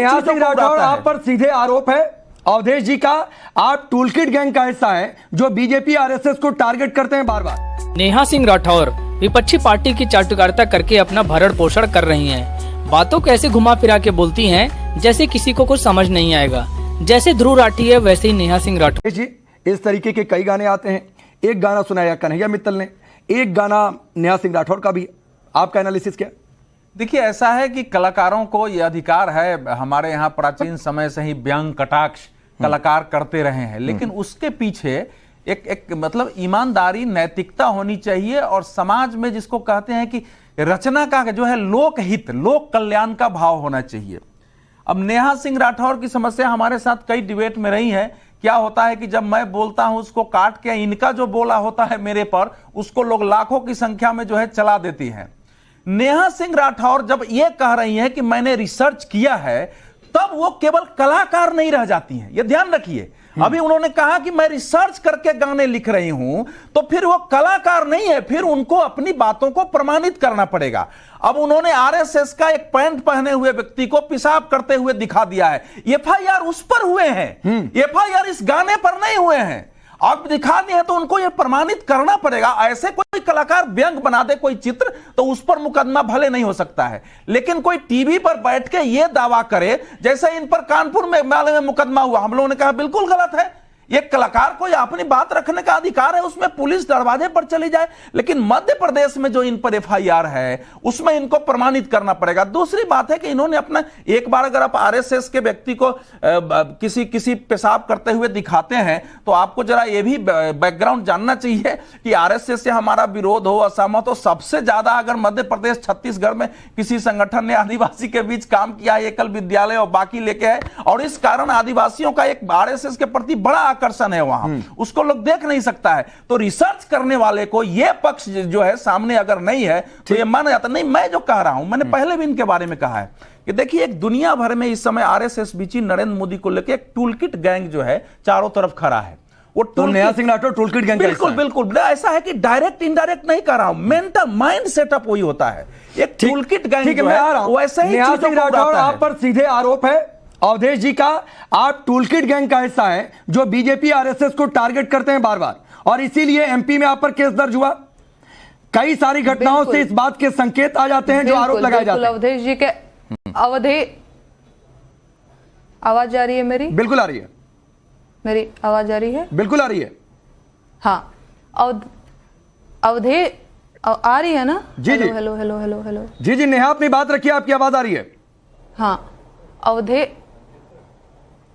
नेहा चीजों सिंह को राठौर, उड़ाता है। आप पर सीधे आरोप है अवधेश जी का, आप टूलकिट गैंग का हिस्सा हैं जो बीजेपी आरएसएस को टारगेट करते हैं बार बार। नेहा सिंह राठौर विपक्षी पार्टी की चाटुकारिता करके अपना भरण पोषण कर रही हैं। बातों को ऐसे घुमा फिरा के बोलती हैं जैसे किसी को कुछ समझ नहीं आएगा। जैसे ध्रुव राठी है वैसे ही नेहा सिंह राठौर जी। इस तरीके के कई गाने आते हैं, एक गाना सुनाया कन्हैया मित्तल ने, एक गाना नेहा सिंह राठौर का भी। आपका एनालिसिस क्या? देखिए, ऐसा है कि कलाकारों को यह अधिकार है, हमारे यहाँ प्राचीन समय से ही व्यंग कटाक्ष कलाकार करते रहे हैं, लेकिन उसके पीछे एक मतलब ईमानदारी, नैतिकता होनी चाहिए और समाज में जिसको कहते हैं कि रचना का जो है लोकहित, लोक कल्याण का भाव होना चाहिए। अब नेहा सिंह राठौर की समस्या हमारे साथ कई डिबेट में रही है। क्या होता है कि जब मैं बोलता हूं उसको काट के इनका जो बोला होता है मेरे पर, उसको लोग लाखों की संख्या में जो है चला देती हैं। नेहा सिंह राठौर जब ये कह रही हैं कि मैंने रिसर्च किया है, तब वो केवल कलाकार नहीं रह जाती हैं। ये ध्यान रखिए, अभी उन्होंने कहा कि मैं रिसर्च करके गाने लिख रही हूं, तो फिर वो कलाकार नहीं है, फिर उनको अपनी बातों को प्रमाणित करना पड़ेगा। अब उन्होंने आरएसएस का एक पैंट पहने हुए व्यक्ति को पेशाब करते हुए दिखा दिया है। एफआईआर उस पर हुए हैं, एफआईआर इस गाने पर नहीं हुए हैं। अब दिखा दिए तो उनको यह प्रमाणित करना पड़ेगा। ऐसे कोई कलाकार व्यंग बना दे कोई चित्र, तो उस पर मुकदमा भले नहीं हो सकता है, लेकिन कोई टीवी पर बैठ के यह दावा करे जैसे इन पर कानपुर में मामले में मुकदमा हुआ, हम लोगों ने कहा बिल्कुल गलत है। एक कलाकार को अपनी बात रखने का अधिकार है, उसमें पुलिस दरवाजे पर चली जाए, लेकिन मध्य प्रदेश में जो इन पर एफआईआर है उसमें इनको प्रमाणित करना पड़ेगा। दूसरी बात है कि इन्होंने अपना, एक बार अगर आप आरएसएस के व्यक्ति को किसी पेशाब करते हुए दिखाते हैं तो आपको जरा ये भी बैकग्राउंड जानना चाहिए कि आरएसएस से हमारा विरोध हो, असहमत हो, सबसे ज्यादा अगर मध्य प्रदेश छत्तीसगढ़ में किसी संगठन ने आदिवासी के बीच काम किया है, एकल विद्यालय और बाकी लेके है, और इस कारण आदिवासियों का एक आरएसएस के प्रति बड़ा आकर्षण है वहां, उसको लोग देख नहीं सकता है। तो रिसर्च करने वाले को यह पक्ष जो है सामने अगर नहीं है तो यह माना जाता नहीं। मैं जो कह रहा हूं, मैंने पहले भी इनके बारे में कहा है कि देखिए, एक दुनिया भर में इस समय आरएसएस बीची नरेंद्र मोदी को लेकर एक टूलकिट गैंग जो है चारों तरफ खड़ा है। वो तो नेहा सिंह राठौर टूलकिट गैंग बिल्कुल बिल्कुल ऐसा है कि डायरेक्ट इनडायरेक्ट नहीं कर रहा हूं, मेंटल माइंड सेटअप वही होता है। एक टूलकिट गैंग जो है वैसे ही नेहा सिंह राठौर, आप पर सीधे आरोप है अवधेश जी का, आप टूलकिट गैंग का हिस्सा हैं जो बीजेपी आरएसएस को टारगेट करते हैं बार बार, और इसीलिए एमपी में आप पर केस दर्ज हुआ। कई सारी घटनाओं से इस बात के संकेत आ जाते हैं जो आरोप लगाए जाते हैं। अवधेश जी के आवाज आ रही है मेरी? बिल्कुल आ रही है। मेरी आवाज आ रही है? बिल्कुल आ रही है। हाँ, अवधेश आ रही है ना? जी जी, हेलो हेलो हेलो हेलो। जी जी, नेहा अपनी बात रखिए, आपकी आवाज आ रही है। हाँ, अवधेश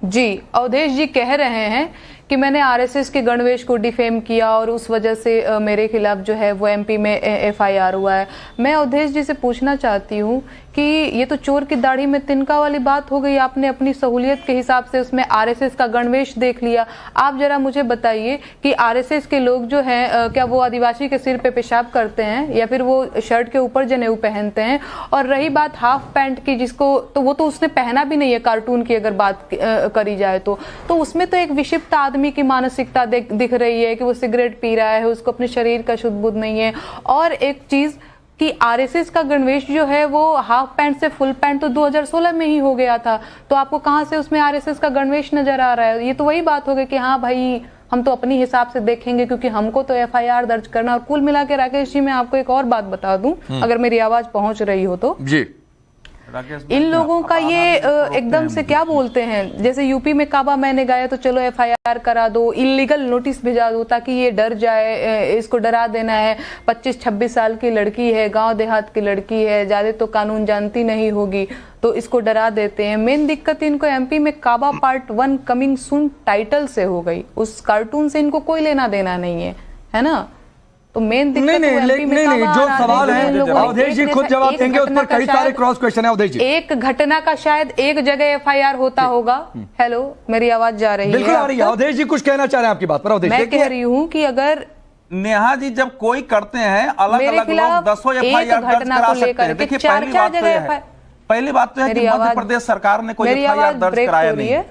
जी कह रहे हैं कि मैंने आरएसएस के गणवेश को डिफेम किया और उस वजह से मेरे खिलाफ जो है वो एमपी में एफआईआर हुआ है। मैं अवधेश जी से पूछना चाहती हूँ कि ये तो चोर की दाढ़ी में तिनका वाली बात हो गई। आपने अपनी सहूलियत के हिसाब से उसमें आरएसएस का गणवेश देख लिया। आप जरा मुझे बताइए कि आरएसएस के लोग जो हैं क्या वो आदिवासी के सिर पे पेशाब करते हैं या फिर वो शर्ट के ऊपर जनेऊ पहनते हैं? और रही बात हाफ पैंट की, जिसको तो वो तो उसने पहना भी नहीं है, कार्टून की अगर बात करी जाए तो उसमें तो एक विक्षिप्त आदमी की मानसिकता दिख रही है कि वो सिगरेट पी रहा है, उसको अपने शरीर का शुद्ध बुद्ध नहीं है। और एक चीज कि आरएसएस का गणवेश जो है वो हाफ पैंट से फुल पैंट तो 2016 में ही हो गया था, तो आपको कहां से उसमें आरएसएस का गणवेश नजर आ रहा है? ये तो वही बात हो गई कि हाँ भाई, हम तो अपनी हिसाब से देखेंगे क्योंकि हमको तो एफआईआर दर्ज करना। और कुल मिला के राकेश जी, मैं आपको एक और बात बता दूं, अगर मेरी आवाज पहुंच रही हो तो जी, इन लोगों का ये एकदम से क्या बोलते हैं, जैसे यूपी में काबा मैंने गाया तो चलो एफआईआर करा दो, इलीगल नोटिस भेजा दो ताकि ये डर जाए, इसको डरा देना है। 25-26 साल की लड़की है, गांव देहात की लड़की है, ज्यादा तो कानून जानती नहीं होगी, तो इसको डरा देते हैं। मेन दिक्कत इनको एमपी में काबा पार्ट 1 कमिंग सून टाइटल से हो गई। उस कार्टून से इनको कोई लेना देना नहीं है ना? तो मेन दिक्कत नहीं, जो सवाल है अवधेश जी खुद जवाब देंगे, उस पर कई सारे क्रॉस क्वेश्चन है अवधेश जी। एक घटना का शायद एक जगह एफआईआर होता होगा। हेलो, मेरी आवाज जा रही है? बिल्कुल आ रही है। अवधेश जी कुछ कहना चाह रहे हैं आपकी बात पर? अवधेश, मैं कह रही हूँ कि अगर नेहा जी जब कोई करते हैं अलग अलग लोग 10 एफआईआर दर्ज करा सकते हैं। देखिए, पहली बात तो है कि मध्य प्रदेश सरकार ने कोई एफआईआर दर्ज कराया नहीं।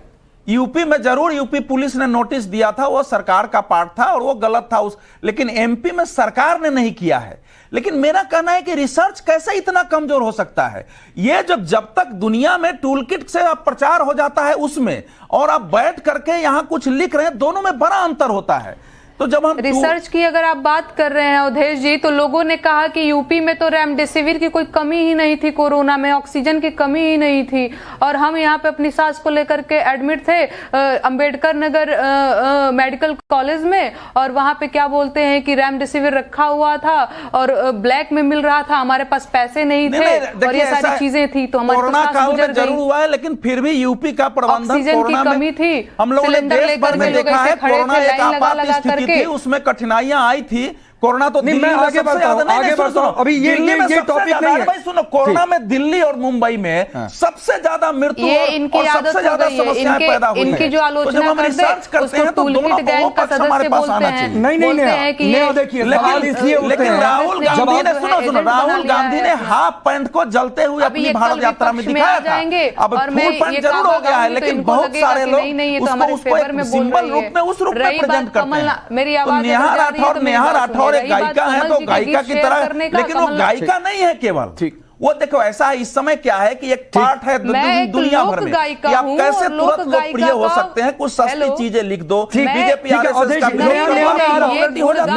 यूपी में जरूर यूपी पुलिस ने नोटिस दिया था, वो सरकार का पार्ट था और वो गलत था लेकिन एमपी में सरकार ने नहीं किया है। लेकिन मेरा कहना है कि रिसर्च कैसे इतना कमजोर हो सकता है? ये जब तक दुनिया में टूलकिट से प्रचार हो जाता है उसमें, और आप बैठ करके यहां कुछ लिख रहे हैं, दोनों में बड़ा अंतर होता है। तो जब हम रिसर्च की अगर आप बात कर रहे हैं अवधेश जी, तो लोगों ने कहा कि यूपी में तो रेमडेसिविर की कोई कमी ही नहीं थी, कोरोना में ऑक्सीजन की कमी ही नहीं थी, और हम यहाँ पे अपनी सास को लेकर के एडमिट थे अंबेडकर नगर मेडिकल कॉलेज में, और वहां पे क्या बोलते हैं कि रेमडेसिविर रखा हुआ था और ब्लैक में मिल रहा था, हमारे पास पैसे नहीं थे और ये सारी चीजें थी, तो हमारे कोरोना काल में जरूर हुआ है, लेकिन फिर भी यूपी का प्रबंधन ऑक्सीजन की कमी थी, हम लोगों ने देश भर में देखा है, कोरोना एक आपात स्थिति थी, उसमें कठिनाइयां आई थी। कोरोना तो दिल्ली में आगे बढ़ता हूं, अभी ये टॉपिक नहीं है। भाई सुनो, कोरोना में दिल्ली और मुंबई में सबसे ज्यादा मृत्यु और सबसे ज्यादा समस्याएं पैदा हुई इनकी जो आलोचना करते हैं तो दोनों पक्ष हमारे पास आना चाहिए। नहीं देखिए, लेकिन राहुल गांधी ने सुनो राहुल गांधी ने हाफ पैंट को जलते हुए अपनी भारत यात्रा में दिखाया था। अब फुल पैंट जरूर हो गया है, लेकिन बहुत सारे लोग उसको एक सिंबल रूप में उस रूप में प्रेजेंट करते हैं। तो नेहा राठौर एक गायिका है, तो गायिका की तरह, लेकिन वो गायिका नहीं है केवल। ठीक, वो देखो ऐसा इस समय क्या है कि एक पार्ट है दुनिया भर में कि आप कैसे तुरंत लोकप्रिय हो सकते हैं। कुछ सस्ती चीजें लिख दो, बीजेपी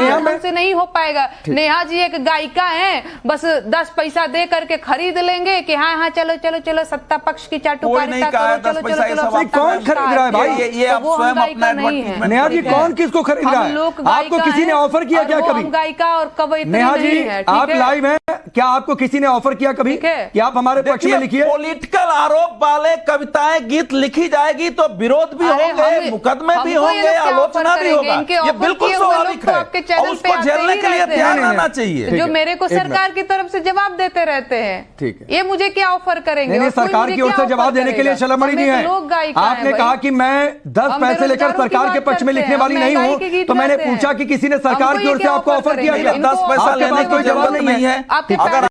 हमसे नहीं हो पाएगा। नेहा जी एक गायिका हैं, बस 10 पैसा दे करके खरीद लेंगे कि हाँ हाँ चलो चलो चलो सत्ता पक्ष की चाटुकारिता करो, चलो चलो चलो। कौन खरीद रहा है भाई? ये आप स्वयं अपना एडवर्टाइजमेंट। नेहा जी कौन किसको खरीद रहा है? आपको किसी ने ऑफर किया क्या कभी? गायिका और कवयित्री नेहा जी आप लाइव हैं, क्या आपको किसी ने ऑफर किया कभी कि आप हमारे पक्ष में लिखिए? पॉलिटिकल आरोप वाले कविताएं गीत लिखी जाएगी तो विरोध भी होंगे, मुकदमे भी होंगे, आलोचना भी होगा, ये बिल्कुल स्वाभाविक है और उसको झेलने के लिए तैयार रहना चाहिए। जो मेरे को सरकार की तरफ से जवाब देते रहते हैं, ठीक है, ये मुझे क्या ऑफर करेंगे? सरकार की ओर से जवाब देने के लिए शर्मड़ी नहीं है। आपने कहा कि मैं 10 पैसे लेकर सरकार के पक्ष में लिखने वाली नहीं हूँ, तो मैंने पूछा कि किसी ने सरकार की ओर से आपको ऑफर किया? 10 पैसा लेने का जवाब नहीं है। अगर